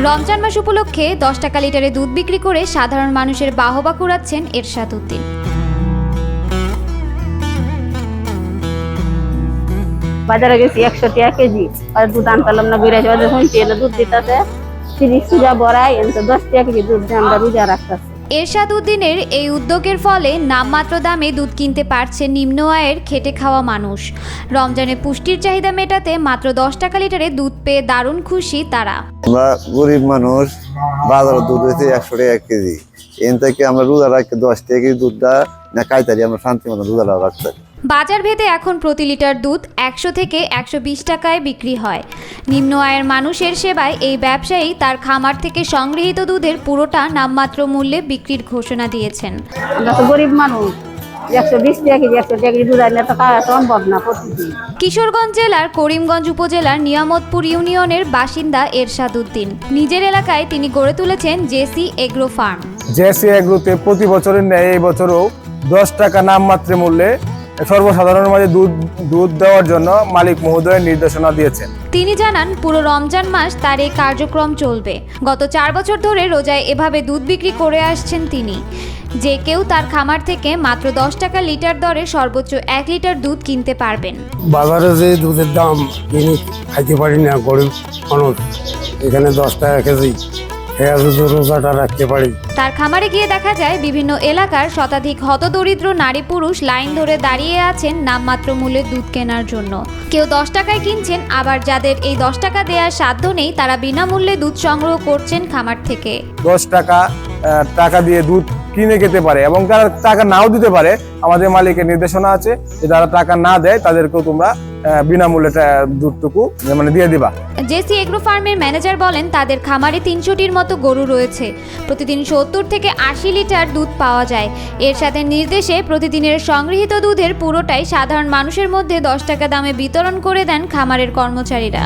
রমজান মাস উপলক্ষে 10 টাকা লিটারে দুধ বিক্রি করে সাধারণ মানুষের বাহবা কুড়াচ্ছেন এরশাদ উদ্দিন। বাজারে গেছি 100 টাকা কেজি, আর দুধ আনতাম না, 82 বাজে হইছে না, দুধ দিতেছে 30 সুজা বড়াই, 10 টাকা কেজি দুধ আমরা রোজা রাখতেছি। এরশাদ উদ্দিনের এই উদ্যোগের ফলে নামমাত্র দামে দুধ কিনতে পারছে নিম্ন আয়ের খেটে খাওয়া মানুষ। রমজানে পুষ্টির চাহিদা মেটাতে মাত্র 10 টাকা লিটারে দুধ পেয়ে দারুণ খুশি তারা। আমরা গরিব মানুষ, বাজারে দুধ হয়েছে 100 টাকা কেজি, এন থেকে আমরা রোজা রাখতে 10 টাকা কেজি দুধটা না খাইতারি, আমরা শান্তি মতো রোজাটা রাখতে। বাজার ভেদে এখন প্রতি লিটার দুধ 100 থেকে 120 টাকায় বিক্রি হয়। নিম্ন আয়ের মানুষের সেবায় এই ব্যবসায়ী তার খামার থেকে সংগৃহীত দুধের পুরোটা নামমাত্র মূল্যে বিক্রির ঘোষণা দিয়েছেন। আমরা তো গরিব মানুষ, 120 টাকা কেজি 100 টাকা কেজি দুধ আনলে তো খাওয়া সম্ভব না প্রতিদিন। কিশোরগঞ্জ জেলার করিমগঞ্জ উপজেলার নিয়ামতপুর ইউনিয়নের বাসিন্দা এরশাদ উদ্দিন। নিজের এলাকায় তিনি গড়ে তুলেছেন জেসি এগ্রো ফার্ম। জেসি এগ্রোতে প্রতি বছরের ন্যায় এই বছরও 10 টাকা নামমাত্র মূল্যে সর্বসাধারণের মাঝে দুধ দেওয়ার জন্য মালিক মহোদয় নির্দেশনা দিয়েছেন। তিনি জানান পুরো রমজান মাস তার এই কার্যক্রম চলবে। গত 4 বছর ধরে রোজায় এভাবে দুধ বিক্রি করে আসছেন তিনি। যে কেউ তার খামার থেকে মাত্র 10 টাকা লিটার দরে সর্বোচ্চ 1 লিটার দুধ কিনতে পারবেন। বাজারে যে দুধের দাম কিনে খাইতে পারি না গরিব মানুষ, এখানে 10 টাকা কেজি রোজাটা রাখতে পারি। তার খামারে গিয়ে দেখা যায় বিভিন্ন এলাকার শতাধিক হতদরিদ্র নারী পুরুষ লাইন ধরে দাঁড়িয়ে আছেন নামমাত্র মূল্যে দুধ কেনার জন্য। কেউ 10 টাকায় কিনছেন, আবার যাদের এই 10 টাকা দেওয়ার সাধ্য নেই তারা বিনামূল্যে দুধ সংগ্রহ করছেন খামার থেকে। 10 টাকা দিয়ে দুধ কিনে খেতে পারে এবং যারা টাকা নাও দিতে পারে, আমাদের মালিকের নির্দেশনা আছে যে যারা টাকা না দেয় তাদেরকেও তোমরা বিনামূল্যে দুধটুকু দিয়ে দিবা। জেসি এগ্রো ফার্মের ম্যানেজার বলেন তাদের খামারে 300টির মতো গরু রয়েছে। প্রতিদিন 70 থেকে 80 লিটার দুধ পাওয়া যায়। এর সাথে নির্দেশে প্রতিদিনের সংগৃহীত দুধের পুরোটাই সাধারণ মানুষের মধ্যে 10 টাকা দামে বিতরণ করে দেন খামারের কর্মচারীরা।